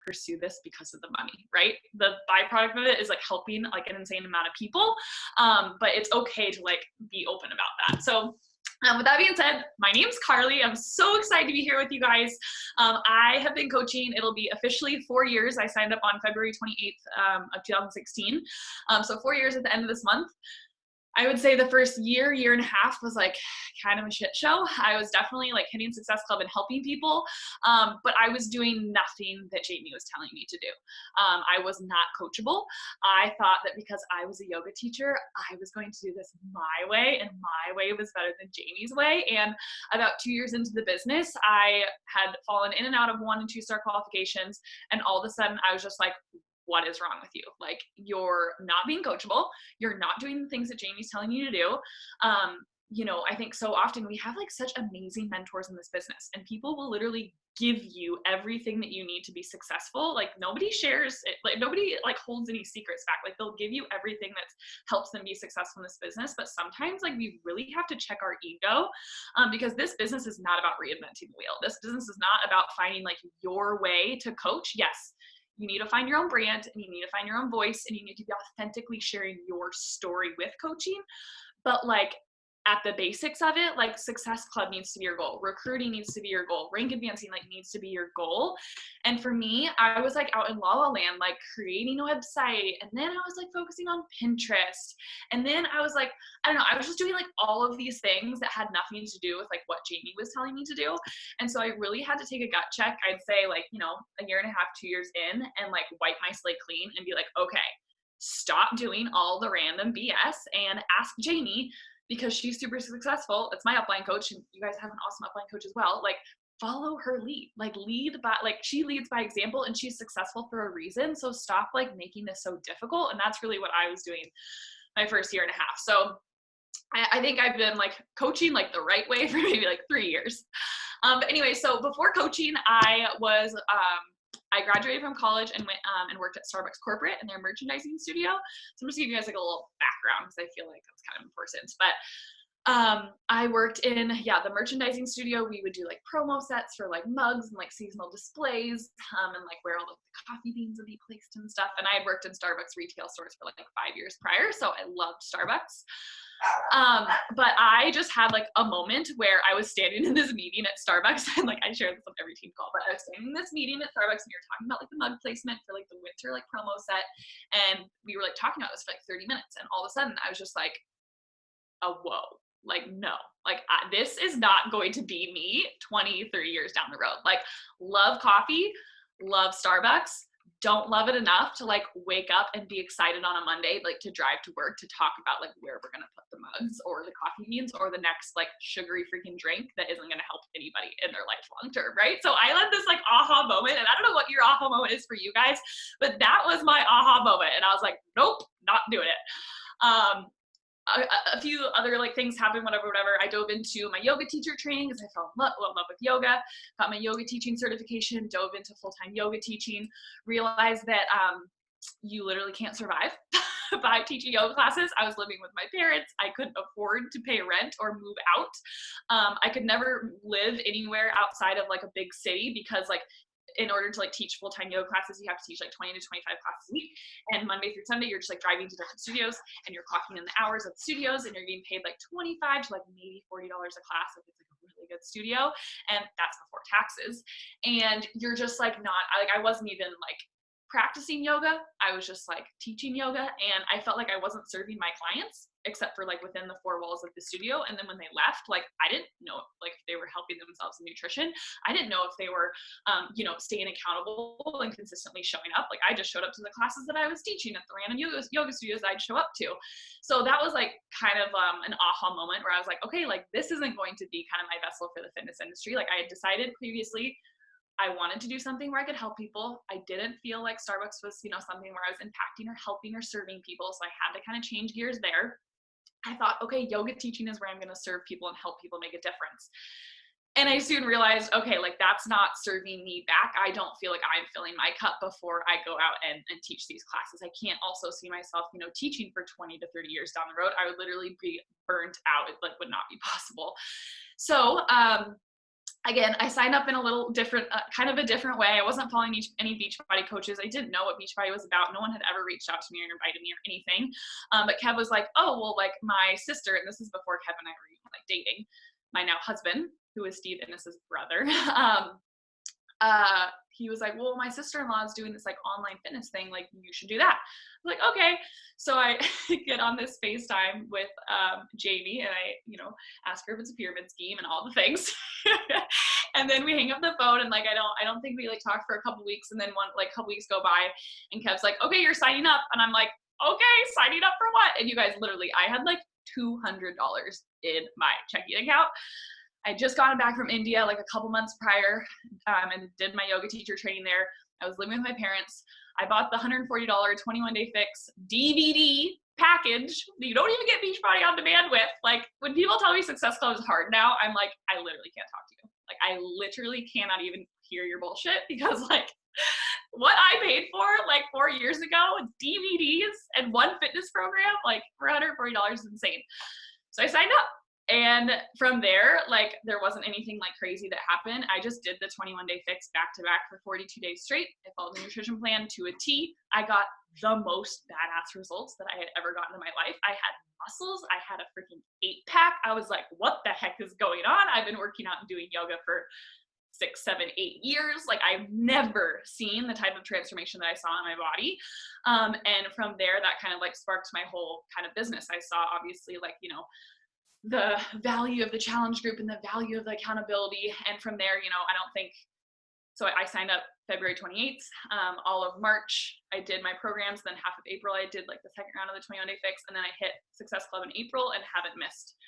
pursue this because of the money, right? The byproduct of it is like helping like an insane amount of people. But it's okay to like be open about that. So with that being said, my name's Karli. I'm so excited to be here with you guys. I have been coaching. It'll be officially 4 years. I signed up on February 28th of 2016. So 4 years at the end of this month. I would say the first year and a half was like kind of a shit show. I was definitely like hitting Success Club and helping people, but I was doing nothing that Jamie was telling me to do. I was not coachable. I thought that because I was a yoga teacher, I was going to do this my way, and my way was better than Jamie's way. And about 2 years into the business, I had fallen in and out of 1- and 2-star qualifications, and all of a sudden I was just like, what is wrong with you? Like, you're not being coachable. You're not doing the things that Jamie's telling you to do. You know, I think so often we have like such amazing mentors in this business, and people will literally give you everything that you need to be successful. Like, nobody shares it. Like, nobody like holds any secrets back. Like, they'll give you everything that helps them be successful in this business. But sometimes like we really have to check our ego, because this business is not about reinventing the wheel. This business is not about finding like your way to coach. Yes, you need to find your own brand, and you need to find your own voice, and you need to be authentically sharing your story with coaching. But like, at the basics of it, like, Success Club needs to be your goal. Recruiting needs to be your goal. Rank advancing like needs to be your goal. And for me, I was like out in La La Land, like creating a website. And then I was like focusing on Pinterest. And then I was like, I don't know, I was just doing like all of these things that had nothing to do with like what Jamie was telling me to do. And so I really had to take a gut check. I'd say like, you know, a year and a half, 2 years in, and like wipe my slate clean and be like, okay, stop doing all the random BS and ask Jamie, because she's super successful. It's my upline coach, and you guys have an awesome upline coach as well. Like, follow her lead. Like, lead by, like, she leads by example, and she's successful for a reason. So stop like making this so difficult. And that's really what I was doing my first year and a half. So I think I've been like coaching like the right way for maybe like 3 years. But anyway, so before coaching, I graduated from college and went and worked at Starbucks corporate in their merchandising studio. So I'm just giving you guys like a little background because I feel like that's kind of important. But I worked in, the merchandising studio. We would do like promo sets for like mugs and like seasonal displays, and like where all the coffee beans would be placed and stuff. And I had worked in Starbucks retail stores for like 5 years prior, so I loved Starbucks. But I just had like a moment where I was standing in this meeting at Starbucks, and like I share this on every team call, but I was standing in this meeting at Starbucks, and we were talking about like the mug placement for like the winter like promo set, and we were like talking about this for like 30 minutes, and all of a sudden I was just like, oh, whoa, like, no, like this is not going to be me 20, 30 years down the road. Like, love coffee, love Starbucks, don't love it enough to like wake up and be excited on a Monday, like to drive to work to talk about like where we're going to put the mugs or the coffee beans or the next like sugary freaking drink that isn't going to help anybody in their life long term, right? So I had this like aha moment, and I don't know what your aha moment is for you guys, but that was my aha moment. And I was like, nope, not doing it. A few other like things happened, whatever. I dove into my yoga teacher training because I fell in love with yoga, got my yoga teaching certification, dove into full-time yoga teaching, realized that you literally can't survive by teaching yoga classes. I was living with my parents. I couldn't afford to pay rent or move out. I could never live anywhere outside of like a big city, because like in order to like teach full-time yoga classes, you have to teach like 20 to 25 classes a week. And Monday through Sunday, you're just like driving to different studios, and you're clocking in the hours of the studios, and you're getting paid like $25 to like maybe $40 a class if it's like a really good studio. And that's before taxes. And you're just like not, like, I wasn't even like practicing yoga. I was just like teaching yoga, and I felt like I wasn't serving my clients except for like within the 4 walls of the studio. And then when they left, like I didn't know like if they were helping themselves in nutrition. I didn't know if they were staying accountable and consistently showing up. Like, I just showed up to the classes that I was teaching at the random yoga studios I'd show up to. So that was like kind of an aha moment where I was like, okay, like this isn't going to be kind of my vessel for the fitness industry. Like, I had decided previously I wanted to do something where I could help people. I didn't feel like Starbucks was, something where I was impacting or helping or serving people. So I had to kind of change gears there. I thought, okay, yoga teaching is where I'm going to serve people and help people make a difference. And I soon realized, okay, like that's not serving me back. I don't feel like I'm filling my cup before I go out and teach these classes. I can't also see myself, teaching for 20 to 30 years down the road. I would literally be burnt out. It like would not be possible. So, again, I signed up in a little different, kind of a different way. I wasn't following any Beachbody coaches. I didn't know what Beachbody was about. No one had ever reached out to me or invited me or anything. But Kev was like, oh, well, like my sister, and this is before Kev and I were even like dating, my now husband, who is Steve Innes's brother. He was like, well, my sister-in-law is doing this like online fitness thing. Like, you should do that. I'm like, okay. So I get on this FaceTime with Jamie, and I, ask her if it's a pyramid scheme and all the things. And then we hang up the phone, and like, I don't think we like talked for a couple weeks. And then a couple weeks go by, and Kev's like, okay, you're signing up. And I'm like, okay, signing up for what? And you guys, literally, I had like $200 in my checking account. I just gotten back from India like a couple months prior, and did my yoga teacher training there. I was living with my parents. I bought the $140 21-day fix DVD package that you don't even get Beachbody on demand with. Like, when people tell me Success Club is hard now, I'm like, I literally can't talk to you. Like, I literally cannot even hear your bullshit, because like what I paid for like 4 years ago, DVDs and one fitness program, like for $140 is insane. So I signed up. And from there, like, there wasn't anything like crazy that happened. I just did the 21-day fix back to back for 42 days straight. I followed the nutrition plan to a T. I got the most badass results that I had ever gotten in my life. I had muscles. I had a freaking 8-pack. I was like, what the heck is going on? I've been working out and doing yoga for 6, 7, 8 years. Like, I've never seen the type of transformation that I saw in my body. And from there, that kind of like sparked my whole kind of business. I saw, obviously, like, the value of the challenge group and the value of the accountability. And from there, I don't think, so I signed up February 28th, all of March, I did my programs. Then half of April, I did like the second round of the 21-day fix. And then I hit Success Club in April and haven't missed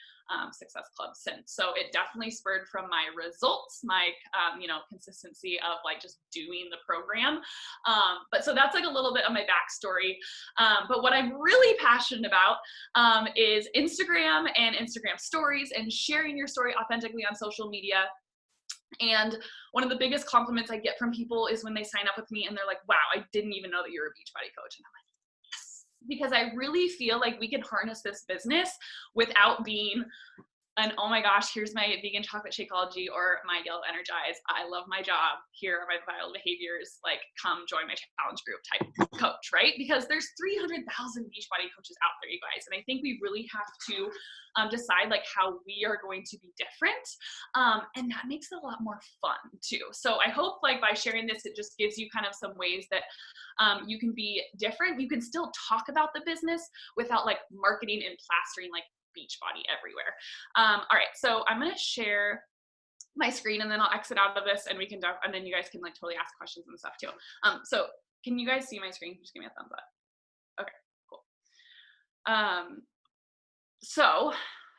Success Club since. So it definitely spurred from my results, my, consistency of like just doing the program. But so that's like a little bit of my backstory. But what I'm really passionate about is Instagram and Instagram stories and sharing your story authentically on social media. And one of the biggest compliments I get from people is when they sign up with me and they're like, wow, I didn't even know that you're a Beachbody coach. And I'm like, yes, because I really feel like we can harness this business without being an, oh my gosh, here's my vegan chocolate Shakeology or my Yellow Energize, I love my job, here are my vital behaviors, like, come join my challenge group type coach, right? Because there's 300,000 Beachbody coaches out there, you guys. And I think we really have to decide like how we are going to be different. And that makes it a lot more fun too. So I hope like by sharing this, it just gives you kind of some ways that you can be different. You can still talk about the business without like marketing and plastering like Beachbody everywhere. All right, so I'm gonna share my screen and then I'll exit out of this and we can and then you guys can like totally ask questions and stuff too. So can you guys see my screen? Just give me a thumbs up. Okay, cool. So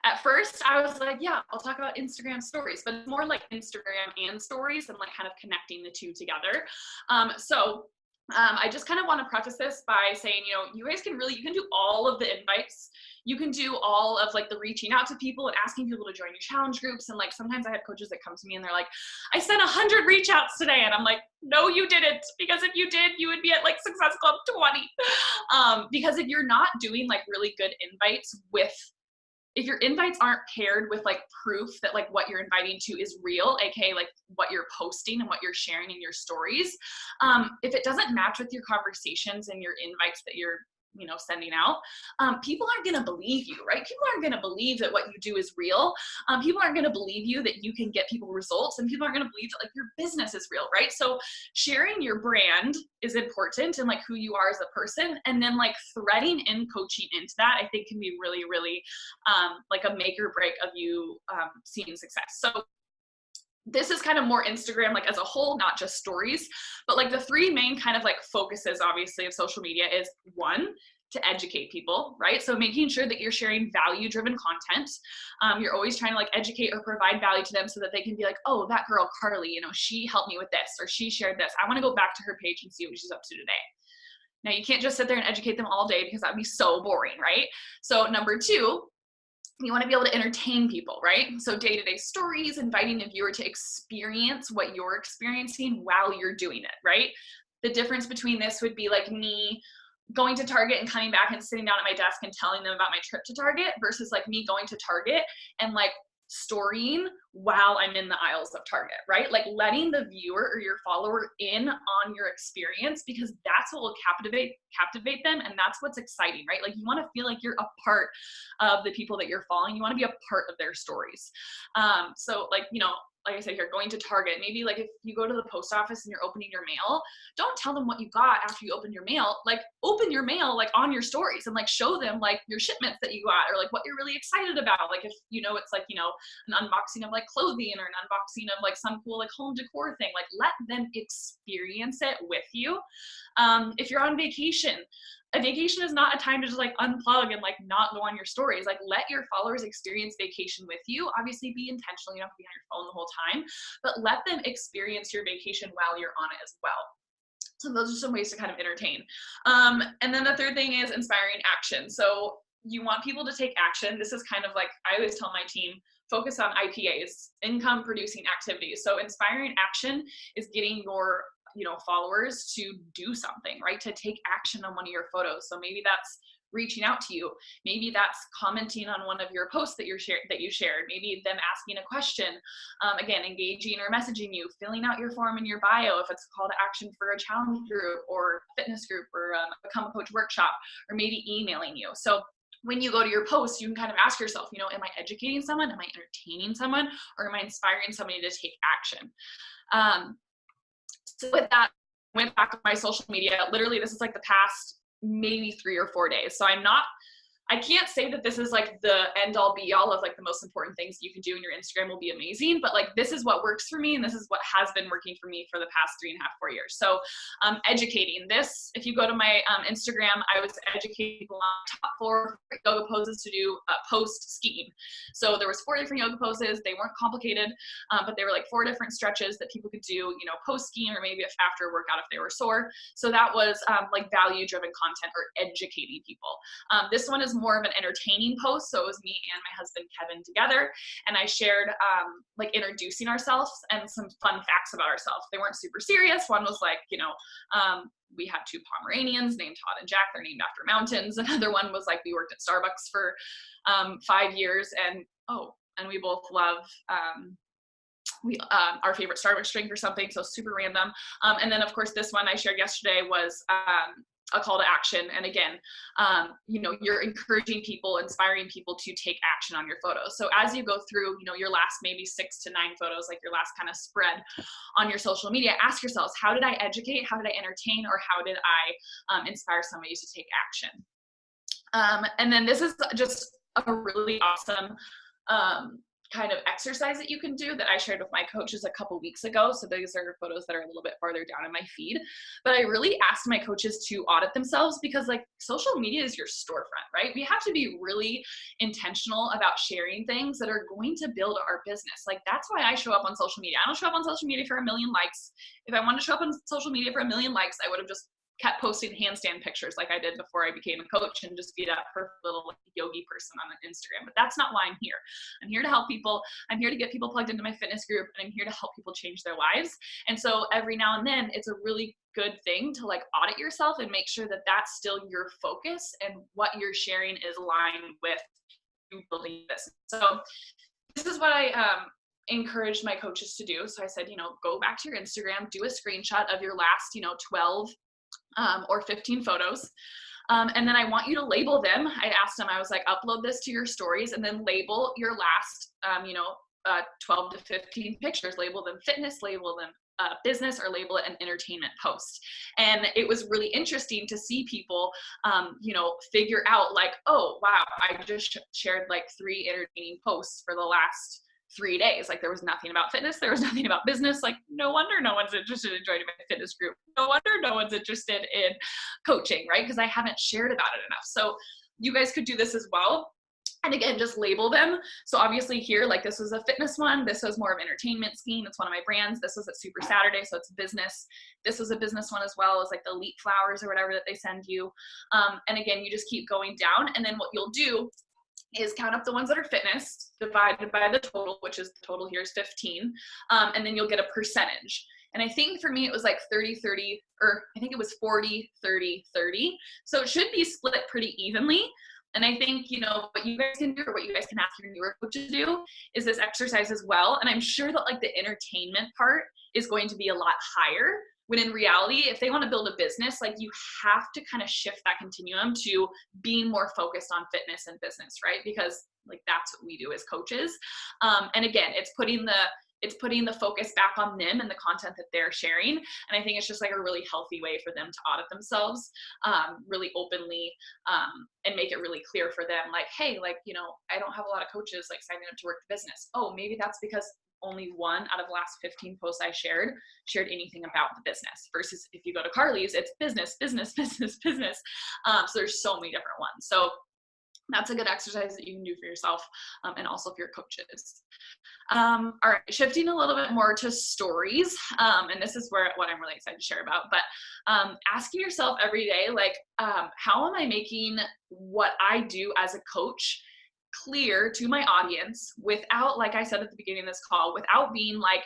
at first I was like, yeah, I'll talk about Instagram stories, but it's more like Instagram and stories and like kind of connecting the two together. I just kind of want to preface this by saying, you guys can you can do all of the invites. You can do all of like the reaching out to people and asking people to join your challenge groups. And like, sometimes I have coaches that come to me and they're like, I sent 100 reach outs today. And I'm like, no, you didn't. Because if you did, you would be at like Success Club 20. Because if you're not doing like really good invites if your invites aren't paired with like proof that like what you're inviting to is real, aka like what you're posting and what you're sharing in your stories, if it doesn't match with your conversations and your invites that you're sending out, people aren't going to believe you, right? People aren't going to believe that what you do is real. People aren't going to believe you that you can get people results, and people aren't going to believe that like your business is real, right? So sharing your brand is important and like who you are as a person, and then like threading in coaching into that, I think can be really, really like a make or break of you seeing success. So this is kind of more Instagram, like as a whole, not just stories, but like the three main kind of like focuses, obviously, of social media is one, to educate people, right? So making sure that you're sharing value-driven content. You're always trying to like educate or provide value to them so that they can be like, oh, that girl, Karli, she helped me with this, or she shared this. I want to go back to her page and see what she's up to today. Now, you can't just sit there and educate them all day because that'd be so boring, right? So number two, you want to be able to entertain people, right? So day-to-day stories, inviting a viewer to experience what you're experiencing while you're doing it, right? The difference between this would be like me going to Target and coming back and sitting down at my desk and telling them about my trip to Target versus like me going to Target and like storying while I'm in the aisles of Target, right? Like letting the viewer or your follower in on your experience, because that's what will captivate them, and that's what's exciting, right? Like you want to feel like you're a part of the people that you're following. You want to be a part of their stories. So like, you know, like I said here, going to Target, maybe like if you go to the post office and you're opening your mail, don't tell them what you got after you open your mail. Like open your mail like on your stories and like show them like your shipments that you got, or like what you're really excited about. Like if you know, it's like, you know, an unboxing of like clothing or an unboxing of like some cool like home decor thing, like let them experience it with you. If you're on vacation, a vacation is not a time to just like unplug and like not go on your stories. Like let your followers experience vacation with you. Obviously be intentional, you don't have to be on your phone the whole time, but let them experience your vacation while you're on it as well. So those are some ways to kind of entertain. And then the third thing is inspiring action. So you want people to take action. This is kind of like, I always tell my team, focus on IPAs, income producing activities. So inspiring action is getting your, you know, followers to do something, right? To take action on one of your photos. So maybe that's reaching out to you. Maybe that's commenting on one of your posts that you shared. Maybe them asking a question. Again, engaging or messaging you, filling out your form in your bio if it's a call to action for a challenge group or a fitness group or a Become a Coach workshop, or maybe emailing you. So when you go to your post, you can kind of ask yourself, you know, am I educating someone? Am I entertaining someone? Or am I inspiring somebody to take action? So with that, I went back to my social media. Literally, this is like the past maybe 3 or 4 days. So I can't say that this is like the end all be all of like the most important things you can do, and your Instagram will be amazing, but like this is what works for me, and this is what has been working for me for the past 3.5, 4 years. So educating this, if you go to my Instagram, I was educating people on top 4 yoga poses to do post skiing. So there was 4 different yoga poses. They weren't complicated, but they were like 4 different stretches that people could do, you know, post skiing, or maybe if after a workout if they were sore. So that was like value driven content or educating people. This one is more of an entertaining post. So it was me and my husband Kevin together, and I shared like introducing ourselves and some fun facts about ourselves. They weren't super serious. One was like, you know, we had 2 Pomeranians named Todd and Jack. They're named after mountains. Another one was like, we worked at Starbucks for 5 years, and we both love our favorite Starbucks drink or something. So super random. And then of course this one I shared yesterday was a call to action. And again, you know, you're encouraging people, inspiring people to take action on your photos. So as you go through, you know, your last maybe 6 to 9 photos, like your last kind of spread on your social media, ask yourselves, how did I educate? How did I entertain? Or how did I inspire somebody to take action? And then this is just a really awesome kind of exercise that you can do that I shared with my coaches a couple weeks ago. So these are photos that are a little bit farther down in my feed, but I really asked my coaches to audit themselves, because like social media is your storefront, right? We have to be really intentional about sharing things that are going to build our business. Like that's why I show up on social media. I don't show up on social media for 1 million likes. If I wanted to show up on social media for 1 million likes, I would have just kept posting handstand pictures like I did before I became a coach, and just be that perfect little like, yogi person on Instagram. But that's not why I'm here. I'm here to help people. I'm here to get people plugged into my fitness group, and I'm here to help people change their lives. And so every now and then it's a really good thing to like audit yourself and make sure that that's still your focus and what you're sharing is aligned with you building this. So this is what I encouraged my coaches to do. So I said, you know, go back to your Instagram, do a screenshot of your last, you know, 12 or 15 photos. And then I want you to label them. I asked them, I was like, upload this to your stories and then label your last, 12 to 15 pictures, label them fitness, label them business, or label it an entertainment post. And it was really interesting to see people, figure out like, oh, wow, I just shared like 3 entertaining posts for the last 3 days. Like there was nothing about fitness. There was nothing about business. Like no wonder no one's interested in joining my fitness group. No wonder no one's interested in coaching, right? Because I haven't shared about it enough. So you guys could do this as well. And again, just label them. So obviously here, like this was a fitness one. This was more of entertainment skiing. It's one of my brands. This was at Super Saturday. So it's business. This was a business one as well. It's like the elite flowers or whatever that they send you. And again, you just keep going down. And then what you'll do is count up the ones that are fitness divided by the total, which is the total here is 15. And then you'll get a percentage. And I think for me, it was like 30, 30, or I think it was 40, 30, 30. So it should be split pretty evenly. And I think, you know, what you guys can do, or what you guys can ask your newer coaches to do, is this exercise as well. And I'm sure that like the entertainment part is going to be a lot higher, when in reality, if they want to build a business, like you have to kind of shift that continuum to being more focused on fitness and business, right? Because like that's what we do as coaches. And again, it's putting the focus back on them and the content that they're sharing. And I think it's just like a really healthy way for them to audit themselves really openly, and make it really clear for them, like, hey, like, you know, I don't have a lot of coaches like signing up to work the business. Oh, maybe that's because only one out of the last 15 posts I shared anything about the business, versus if you go to Karli's, it's business, business, business, business. So there's so many different ones. So that's a good exercise that you can do for yourself, and also for your coaches. All right, shifting a little bit more to stories, and this is what I'm really excited to share about, but asking yourself every day, like, how am I making what I do as a coach clear to my audience without, like I said at the beginning of this call, without being like,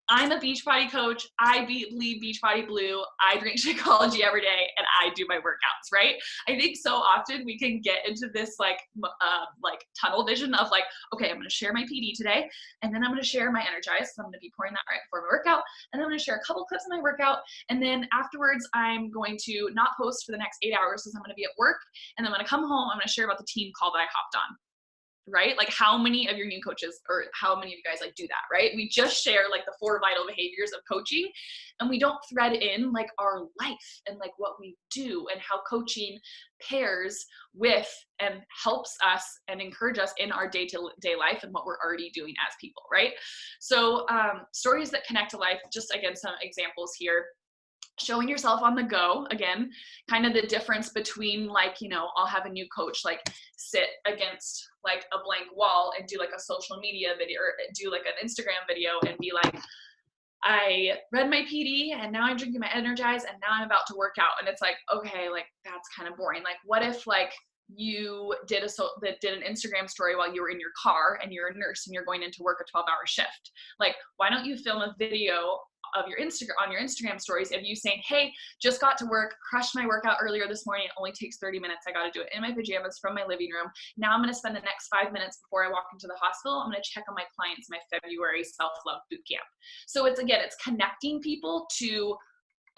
I'm a Beachbody coach, I bleed Beachbody blue, I drink Shakeology every day, and I do my workouts, right? I think so often we can get into this like tunnel vision of like, okay, I'm gonna share my PD today, and then I'm gonna share my Energize, so I'm gonna be pouring that right before my workout, and then I'm gonna share a couple clips of my workout, and then afterwards I'm going to not post for the next 8 hours because I'm gonna be at work, and then I'm gonna come home, I'm gonna share about the team call that I hopped on. Right? Like how many of your new coaches, or how many of you guys like do that, right? We just share like the 4 vital behaviors of coaching, and we don't thread in like our life and like what we do and how coaching pairs with and helps us and encourage us in our day-to-day life and what we're already doing as people, right? So stories that connect to life, just again, some examples here. Showing yourself on the go, again, kind of the difference between like, you know, I'll have a new coach like sit against like a blank wall and do like a social media video, or do like an Instagram video and be like, I read my PD and now I'm drinking my Energize and now I'm about to work out. And it's like, okay, like that's kind of boring. Like what if like you did an Instagram story while you were in your car and you're a nurse and you're going into work a 12-hour shift? Like, why don't you film a video of your Instagram stories of you saying, hey, just got to work, crushed my workout earlier this morning, it only takes 30 minutes, I got to do it in my pajamas from my living room. Now I'm going to spend the next 5 minutes before I walk into the hospital, I'm going to check on my clients, my February self-love boot camp. So it's connecting people to,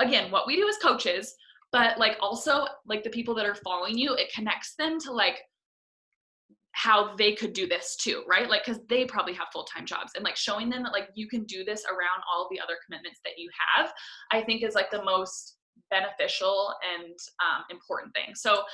again, what we do as coaches, but like also like the people that are following you, it connects them to like how they could do this too, right? Like, cause they probably have full-time jobs, and like showing them that like you can do this around all the other commitments that you have, I think is like the most beneficial and important thing. So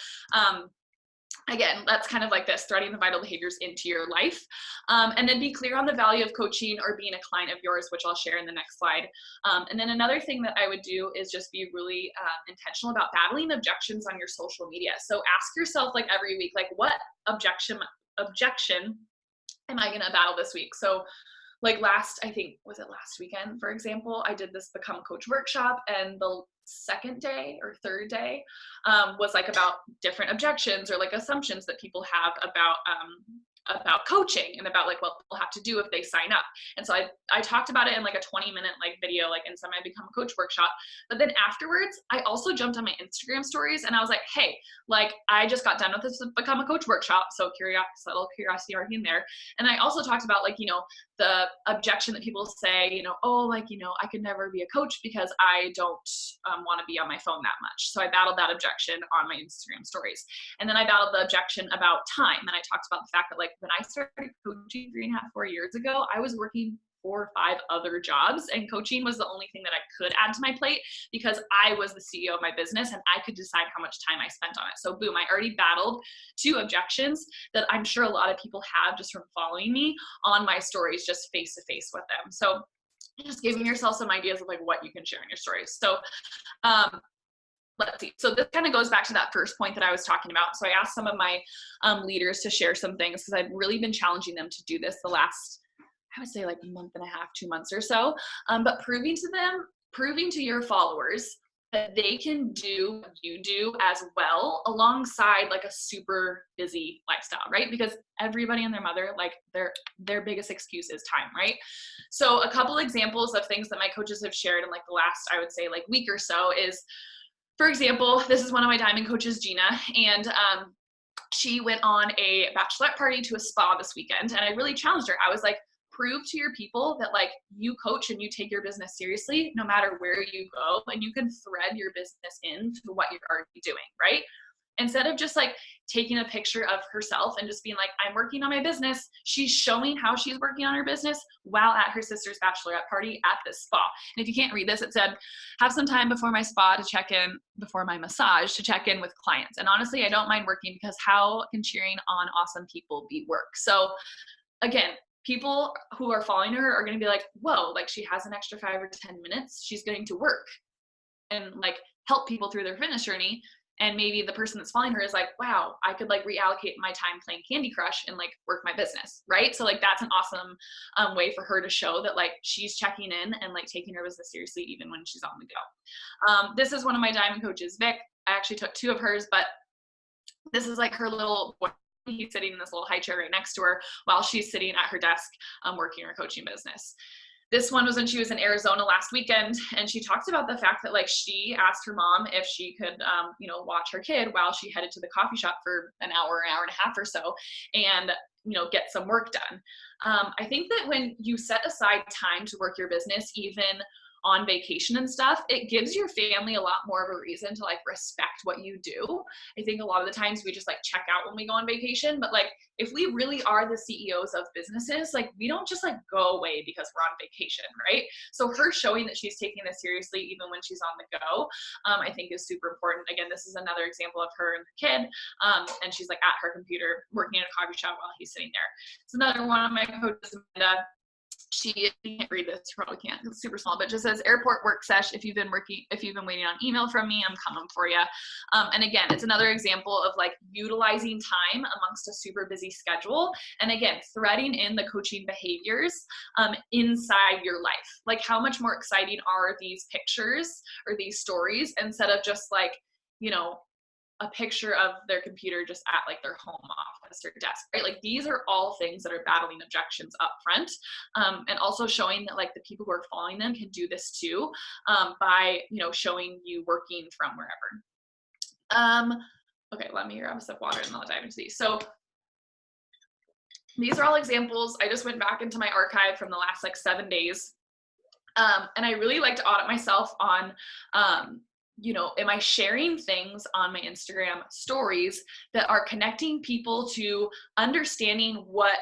again, that's kind of like this, threading the vital behaviors into your life. And then be clear on the value of coaching or being a client of yours, which I'll share in the next slide. And then another thing that I would do is just be really intentional about battling objections on your social media. So ask yourself like every week, like what objection am I going to battle this week? So like I think, was it last weekend, for example, I did this Become a Coach workshop, and the second day or third day was like about different objections or like assumptions that people have about coaching and about like what people have to do if they sign up. And so I talked about it in like a 20-minute like video, like in some my Become a Coach workshop. But then afterwards, I also jumped on my Instagram stories and I was like, hey, like I just got done with this Become a Coach workshop. So little curiosity already in there. And I also talked about like, you know, the objection that people say, you know, oh, like, you know, I could never be a coach because I don't want to be on my phone that much. So I battled that objection on my Instagram stories. And then I battled the objection about time. And I talked about the fact that like when I started coaching 4 years ago, I was working 4 or 5 other jobs, and coaching was the only thing that I could add to my plate because I was the CEO of my business and I could decide how much time I spent on it. So boom, I already battled 2 objections that I'm sure a lot of people have just from following me on my stories, just face to face with them. So just giving yourself some ideas of like what you can share in your stories. So let's see. So this kind of goes back to that first point that I was talking about. So I asked some of my leaders to share some things because I've really been challenging them to do this the last, I would say like a month and a half, 2 months or so. But proving to your followers that they can do what you do as well alongside like a super busy lifestyle, right? Because everybody and their mother, like their biggest excuse is time, right? So a couple examples of things that my coaches have shared in like the last, I would say like week or so is, for example, this is one of my diamond coaches, Gina, and she went on a bachelorette party to a spa this weekend, and I really challenged her. I was like, prove to your people that like you coach and you take your business seriously no matter where you go, and you can thread your business into what you're already doing, right? Instead of just like taking a picture of herself and just being like, I'm working on my business, she's showing how she's working on her business while at her sister's bachelorette party at this spa. And if you can't read this, it said, have some time before my spa to check in, before my massage to check in with clients. And honestly, I don't mind working, because how can cheering on awesome people beat work? So again, people who are following her are going to be like, whoa, like she has an extra 5 or 10 minutes. She's going to work and like help people through their fitness journey. And maybe the person that's following her is like, wow, I could like reallocate my time playing Candy Crush and like work my business, right? So like that's an awesome way for her to show that like she's checking in and like taking her business seriously even when she's on the go. This is one of my diamond coaches, Vic. I actually took 2 of hers, but this is like her little boy. He's sitting in this little high chair right next to her while she's sitting at her desk working her coaching business. This one was when she was in Arizona last weekend, and she talked about the fact that like she asked her mom if she could, watch her kid while she headed to the coffee shop for an hour and a half or so, and get some work done. I think that when you set aside time to work your business, even on vacation and stuff, it gives your family a lot more of a reason to like respect what you do. I think a lot of the times we just like check out when we go on vacation, but like if we really are the CEOs of businesses, like we don't just like go away because we're on vacation, right? So her showing that she's taking this seriously even when she's on the go, I think is super important. Again, this is another example of her and her kid, and she's like at her computer working in a coffee shop while he's sitting there. It's another one of my coaches, Amanda. She can't read this, probably can't, it's super small, but just says airport work sesh. If you've been waiting on email from me, I'm coming for you. And again, it's another example of like utilizing time amongst a super busy schedule. And again, threading in the coaching behaviors inside your life. Like how much more exciting are these pictures or these stories instead of just like, a picture of their computer just at like their home office or desk, right? Like these are all things that are battling objections up front, and also showing that like the people who are following them can do this too, by showing you working from wherever. Okay, let me grab a sip of water and I'll dive into these. So these are all examples. I just went back into my archive from the last like 7 days, and I really like to audit myself on am I sharing things on my Instagram stories that are connecting people to understanding what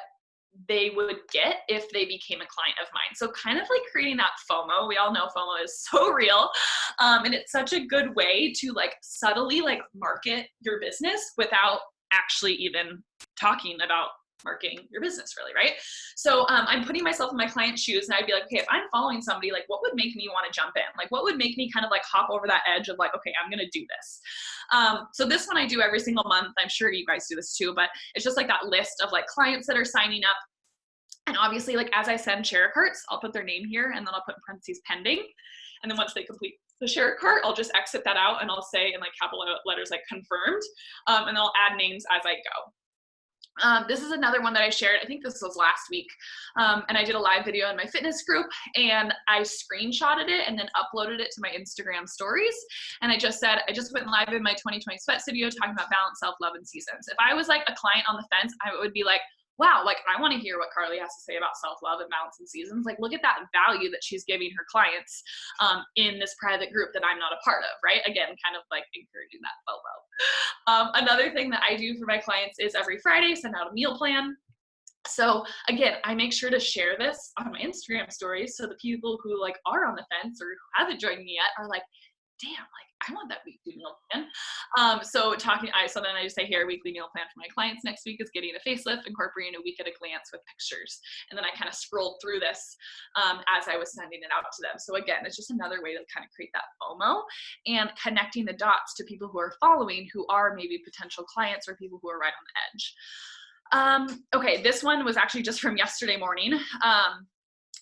they would get if they became a client of mine? So kind of like creating that FOMO. We all know FOMO is so real. And it's such a good way to like subtly like market your business without actually even talking about marketing your business, really, right? So I'm putting myself in my client's shoes, and I'd be like, okay, if I'm following somebody, like what would make me want to jump in? Like what would make me kind of like hop over that edge of like, okay, I'm going to do this. So this one I do every single month. I'm sure you guys do this too, but it's just like that list of like clients that are signing up. And obviously, like as I send share carts, I'll put their name here and then I'll put in parentheses pending. And then once they complete the share cart, I'll just exit that out and I'll say in like capital letters, like confirmed. And then I'll add names as I go. This is another one that I shared. I think this was last week. And I did a live video in my fitness group, and I screenshotted it and then uploaded it to my Instagram stories. And I just said, I just went live in my 2020 sweats video talking about balance, self-love, and seasons. If I was like a client on the fence, I would be like, wow, like I want to hear what Karli has to say about self-love and balance and seasons. Like look at that value that she's giving her clients in this private group that I'm not a part of, right? Again, kind of like encouraging that FOMO. Another thing that I do for my clients is every Friday send out a meal plan. So again, I make sure to share this on my Instagram stories so the people who like are on the fence or who haven't joined me yet are like, damn, like I want that weekly meal plan. So then I just say here, weekly meal plan for my clients next week is getting a facelift, incorporating a week at a glance with pictures. And then I kind of scrolled through this as I was sending it out to them. So again, it's just another way to kind of create that FOMO and connecting the dots to people who are following, who are maybe potential clients or people who are right on the edge. Okay, this one was actually just from yesterday morning.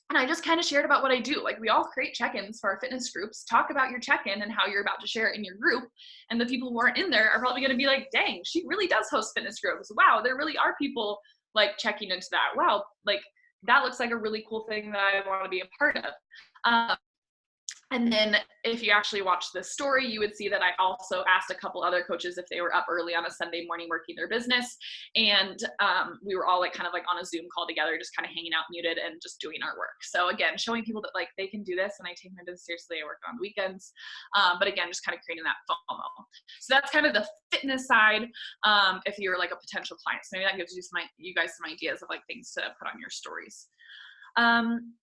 And I just kind of shared about what I do. Like we all create check-ins for our fitness groups, talk about your check-in and how you're about to share it in your group. And the people who aren't in there are probably going to be like, dang, she really does host fitness groups. Wow, there really are people like checking into that. Wow, like that looks like a really cool thing that I want to be a part of. And then if you actually watch this story, you would see that I also asked a couple other coaches if they were up early on a Sunday morning working their business. And we were all like kind of like on a Zoom call together, just kind of hanging out muted and just doing our work. So again, showing people that like they can do this, and I take my business seriously. I work on the weekends. But again, just kind of creating that FOMO. So that's kind of the fitness side. If you're like a potential client, so maybe that gives you guys some ideas of like things to put on your stories.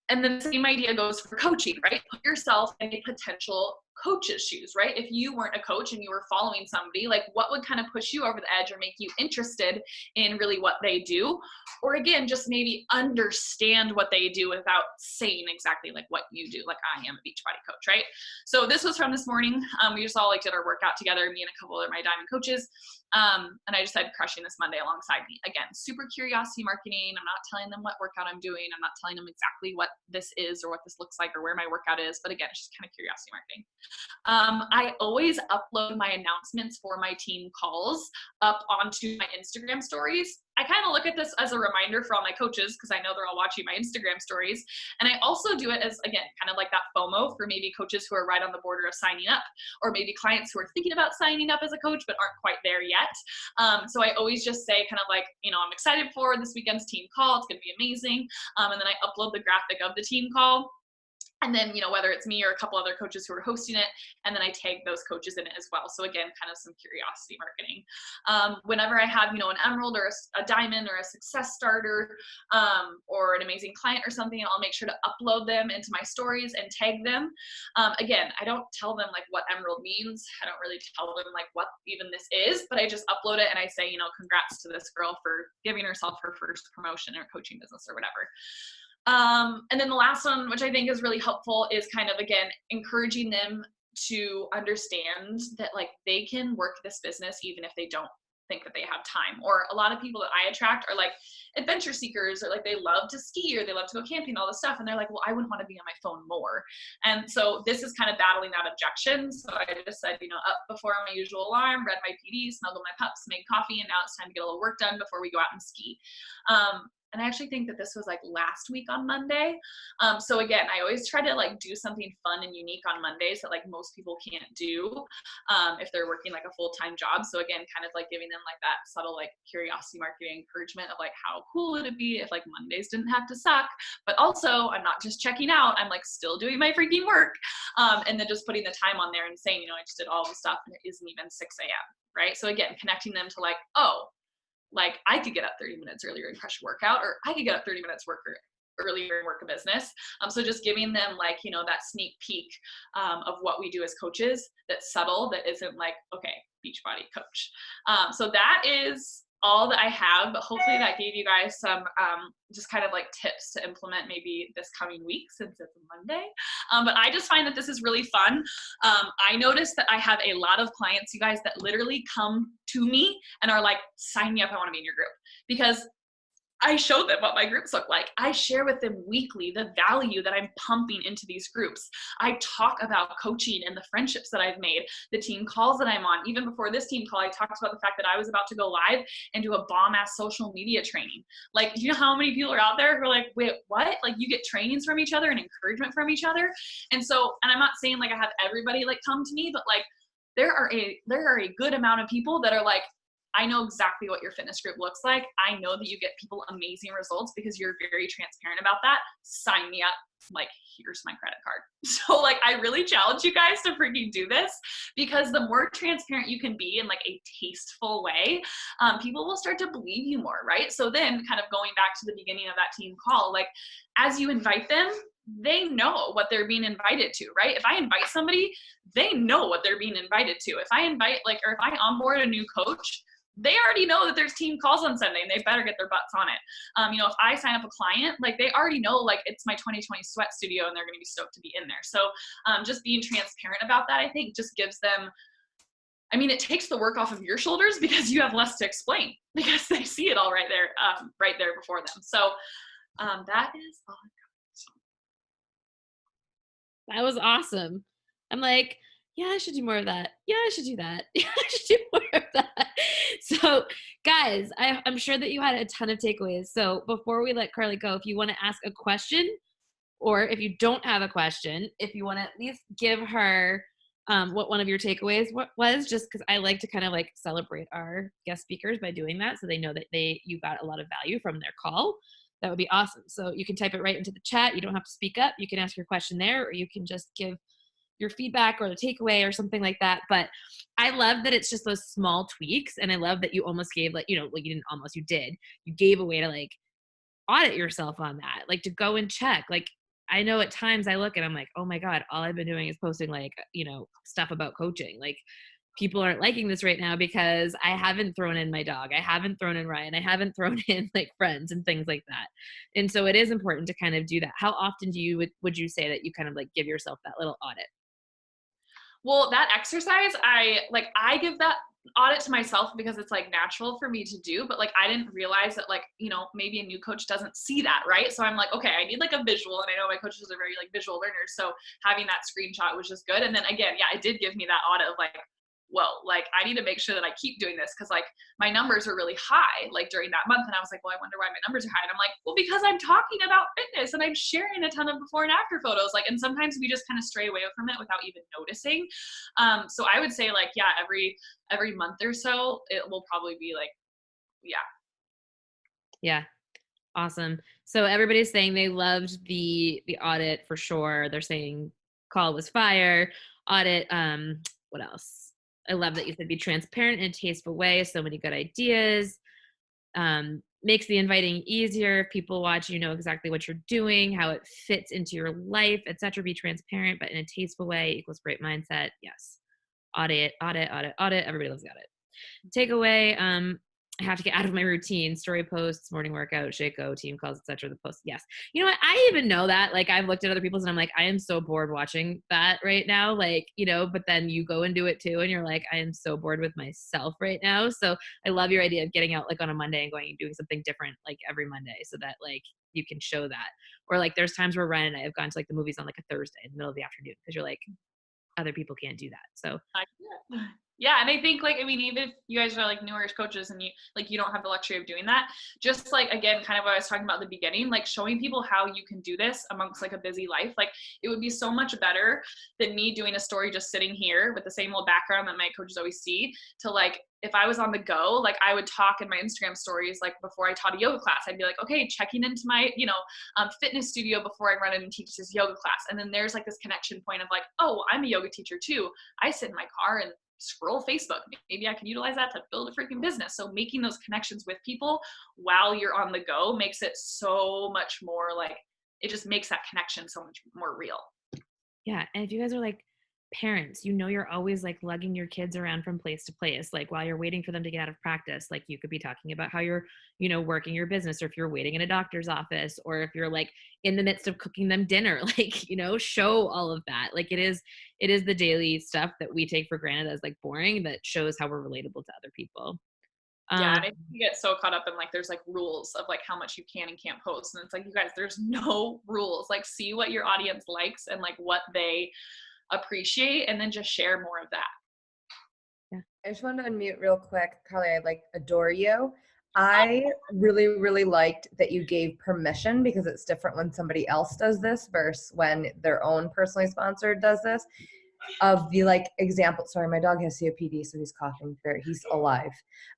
And then the same idea goes for coaching, right? Put yourself in a potential coach's shoes, right? If you weren't a coach and you were following somebody, like what would kind of push you over the edge or make you interested in really what they do? Or again, just maybe understand what they do without saying exactly like what you do. Like I am a Beachbody coach, right? So this was from this morning. We just all like did our workout together, me and a couple of my diamond coaches. And I just had Crushing This Monday alongside me. Again, super curiosity marketing. I'm not telling them what workout I'm doing. I'm not telling them exactly what this is or what this looks like or where my workout is. But again, it's just kind of curiosity marketing. I always upload my announcements for my team calls up onto my Instagram stories. I kind of look at this as a reminder for all my coaches because I know they're all watching my Instagram stories. And I also do it as, again, kind of like that FOMO for maybe coaches who are right on the border of signing up, or maybe clients who are thinking about signing up as a coach but aren't quite there yet. So I always just say kind of like, I'm excited for this weekend's team call. It's going to be amazing. And then I upload the graphic of the team call. And then, whether it's me or a couple other coaches who are hosting it, and then I tag those coaches in it as well. So again, kind of some curiosity marketing. Whenever I have, an emerald or a diamond or a success starter or an amazing client or something, I'll make sure to upload them into my stories and tag them. Again, I don't tell them like what emerald means. I don't really tell them like what even this is, but I just upload it and I say, congrats to this girl for giving herself her first promotion or coaching business or whatever. And then the last one, which I think is really helpful, is kind of, again, encouraging them to understand that like they can work this business even if they don't think that they have time. Or a lot of people that I attract are like adventure seekers, or like they love to ski or they love to go camping, all this stuff. And they're like, well, I wouldn't want to be on my phone more. And so this is kind of battling that objection. So I just said, up before my usual alarm, read my PD, snuggled my pups, made coffee, and now it's time to get a little work done before we go out and ski. And I actually think that this was like last week on Monday. So again, I always try to like do something fun and unique on Mondays that like most people can't do if they're working like a full-time job. So again, kind of like giving them like that subtle like curiosity marketing encouragement of like how cool would it be if like Mondays didn't have to suck. But also I'm not just checking out, I'm like still doing my freaking work. And then just putting the time on there and saying, I just did all the stuff and it isn't even 6 a.m. Right? So again, connecting them to like, oh, like I could get up 30 minutes earlier and crush a workout, or I could get up 30 minutes earlier and work a business. So just giving them like, that sneak peek of what we do as coaches that's subtle, that isn't like, okay, Beachbody coach. So that is all that I have, but hopefully that gave you guys some just kind of like tips to implement maybe this coming week since it's Monday. But I just find that this is really fun. I noticed that I have a lot of clients, you guys, that literally come to me and are like, sign me up, I want to be in your group. Because I show them what my groups look like. I share with them weekly the value that I'm pumping into these groups. I talk about coaching and the friendships that I've made, the team calls that I'm on. Even before this team call, I talked about the fact that I was about to go live and do a bomb-ass social media training. Like, do you know how many people are out there who are like, wait, what? Like, you get trainings from each other and encouragement from each other. And so, and I'm not saying like I have everybody like come to me, but like there are a good amount of people that are like, I know exactly what your fitness group looks like. I know that you get people amazing results because you're very transparent about that. Sign me up. Like, here's my credit card. So like, I really challenge you guys to freaking do this, because the more transparent you can be in like a tasteful way, people will start to believe you more, right? So then kind of going back to the beginning of that team call, like as you invite them, they know what they're being invited to, right? If I invite somebody, they know what they're being invited to. If I invite or if I onboard a new coach, they already know that there's team calls on Sunday and they better get their butts on it. If I sign up a client, like they already know like it's my 2020 sweat studio and they're going to be stoked to be in there. So just being transparent about that, I think just gives them, it takes the work off of your shoulders because you have less to explain because they see it all right there before them. So that is all I got. That was awesome. I'm like, yeah, I should do more of that. Yeah, I should do that. Yeah, I should do more of that. So guys, I'm sure that you had a ton of takeaways. So before we let Karli go, if you want to ask a question or if you don't have a question, if you want to at least give her what one of your takeaways was, just because I like to kind of like celebrate our guest speakers by doing that, so they know that you got a lot of value from their call. That would be awesome. So you can type it right into the chat. You don't have to speak up. You can ask your question there, or you can just give your feedback or the takeaway or something like that. But I love that it's just those small tweaks. And I love that you almost gave like, you know, like you didn't almost, you did, you gave a way to like audit yourself on that, like to go and check. Like, I know at times I look and I'm like, oh my God, all I've been doing is posting like, you know, stuff about coaching. Like, people aren't liking this right now because I haven't thrown in my dog. I haven't thrown in Ryan. I haven't thrown in like friends and things like that. And so it is important to kind of do that. How often would you say that you kind of like give yourself that little audit? Well, that exercise, I give that audit to myself because it's like natural for me to do, but like I didn't realize that, like, you know, maybe a new coach doesn't see that, right? So I'm like, okay, I need like a visual, and I know my coaches are very like visual learners, so having that screenshot was just good. And then again, yeah, it did give me that audit of like, whoa, like I need to make sure that I keep doing this, because like my numbers are really high like during that month, and I was like, well, I wonder why my numbers are high. And I'm like, well, because I'm talking about fitness and I'm sharing a ton of before and after photos, like, and sometimes we just kind of stray away from it without even noticing. So I would say like, yeah, every month or so it will probably be like, yeah. Yeah. Awesome. So everybody's saying they loved the audit for sure. They're saying call was fire. Audit, what else? I love that you said be transparent in a tasteful way. So many good ideas. Makes the inviting easier. If people watch, you know exactly what you're doing, how it fits into your life, etc. Be transparent, but in a tasteful way equals great mindset. Yes. Audit, audit, audit, audit. Everybody loves the audit. Takeaway, I have to get out of my routine. Story posts, morning workout, Shaco, team calls, etc. The post. Yes. You know what? I even know that. Like, I've looked at other people's and I'm like, I am so bored watching that right now. Like, you know, but then you go and do it too. And you're like, I am so bored with myself right now. So I love your idea of getting out like on a Monday and going and doing something different like every Monday, so that like you can show that. Or like there's times where Ryan and I have gone to like the movies on like a Thursday in the middle of the afternoon, because you're like, other people can't do that. So yeah, and I think like, I mean, even if you guys are like newer coaches and you don't have the luxury of doing that, just like, again, kind of what I was talking about at the beginning, like showing people how you can do this amongst like a busy life. Like, it would be so much better than me doing a story just sitting here with the same old background that my coaches always see, to like, if I was on the go, like I would talk in my Instagram stories, like before I taught a yoga class, I'd be like, okay, checking into my, fitness studio before I run in and teach this yoga class. And then there's like this connection point of like, oh, I'm a yoga teacher too. I sit in my car and scroll Facebook. Maybe I can utilize that to build a freaking business. So making those connections with people while you're on the go makes it so much more like, it just makes that connection so much more real. yeah. And if you guys are like parents, you know, you're always like lugging your kids around from place to place, like while you're waiting for them to get out of practice, like you could be talking about how you're, you know, working your business, or if you're waiting in a doctor's office, or if you're like in the midst of cooking them dinner, like, you know, show all of that. Like it is the daily stuff that we take for granted as like boring, that shows how we're relatable to other people. Yeah, and I think you get so caught up in like, there's like rules of like how much you can and can't post, and it's like, you guys, there's no rules. Like, see what your audience likes and like what they appreciate, and then just share more of that. Yeah. I just wanted to unmute real quick. Karli, I like adore you. I really, really liked that you gave permission, because it's different when somebody else does this versus when their own personally sponsored does this. Of the like example, sorry, my dog has COPD, so he's coughing he's alive.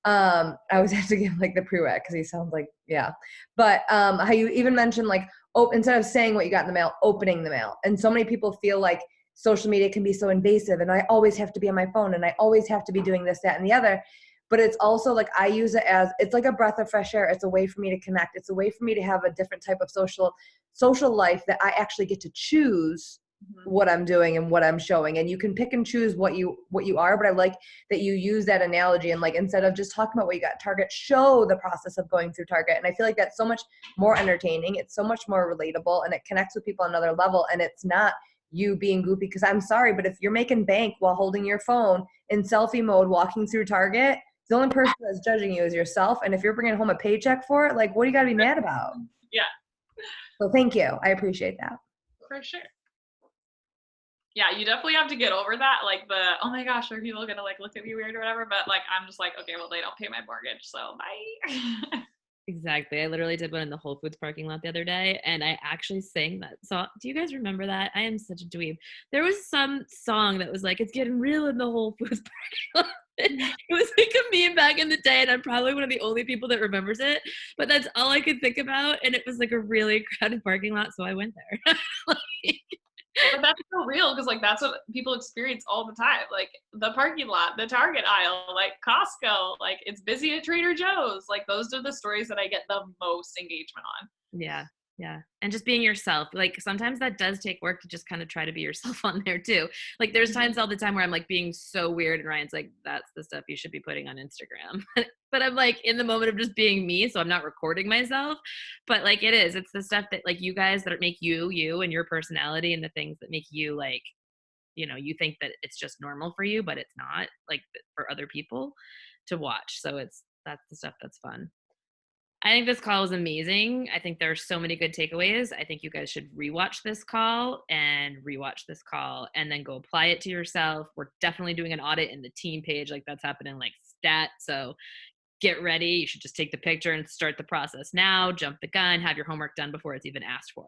I always have to give like the prereq because he sounds like, yeah. But how you even mentioned like, instead of saying what you got in the mail, opening the mail. And so many people feel like social media can be so invasive, and I always have to be on my phone, and I always have to be doing this, that, and the other. But it's also like, I use it as, it's like a breath of fresh air. It's a way for me to connect. It's a way for me to have a different type of social life, that I actually get to choose what I'm doing and what I'm showing. And you can pick and choose what you are, but I like that you use that analogy, and like, instead of just talking about what you got at Target, show the process of going through Target. And I feel like that's so much more entertaining. It's so much more relatable, and it connects with people on another level. And it's not you being goofy, because I'm sorry, but if you're making bank while holding your phone in selfie mode walking through Target, the only person that's judging you is yourself. And if you're bringing home a paycheck for it, like, what do you got to be mad about? Yeah. So thank you. I appreciate that. For sure. Yeah, you definitely have to get over that, like oh my gosh, are people gonna like look at me weird or whatever? But like, I'm just like, okay, well, they don't pay my mortgage, so bye. Exactly. I literally did one in the Whole Foods parking lot the other day, and I actually sang that song. Do you guys remember that? I am such a dweeb. There was some song that was like, "It's getting real in the Whole Foods parking lot." It was like a meme back in the day, and I'm probably one of the only people that remembers it. But that's all I could think about, and it was like a really crowded parking lot, so I went there. Like, But that's so real because like that's what people experience all the time. Like the parking lot, the Target aisle, like Costco, like it's busy at Trader Joe's. Like those are the stories that I get the most engagement on. yeah, yeah. And just being yourself. Like sometimes that does take work to just kind of try to be yourself on there too. Like there's times all the time where I'm like being so weird and Ryan's like, that's the stuff you should be putting on Instagram. But I'm like in the moment of just being me, so I'm not recording myself. But like it's the stuff that like you guys that make you and your personality and the things that make you like, you think that it's just normal for you, but it's not like for other people to watch. So that's the stuff that's fun. I think this call was amazing. I think there are so many good takeaways. I think you guys should rewatch this call and then go apply it to yourself. We're definitely doing an audit in the team page. Like that's happening like stat. So get ready. You should just take the picture and start the process now. Jump the gun, have your homework done before it's even asked for.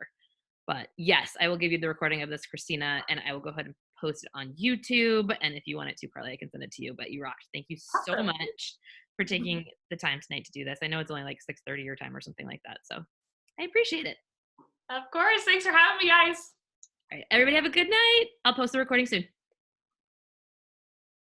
But yes, I will give you the recording of this, Christina, and I will go ahead and post it on YouTube. And if you want it to, Carly, I can send it to you. But you rocked. Thank you so much for taking the time tonight to do this. I know it's only like 6:30 your time or something like that. So I appreciate it. Of course. Thanks for having me, guys. All right. Everybody have a good night. I'll post the recording soon.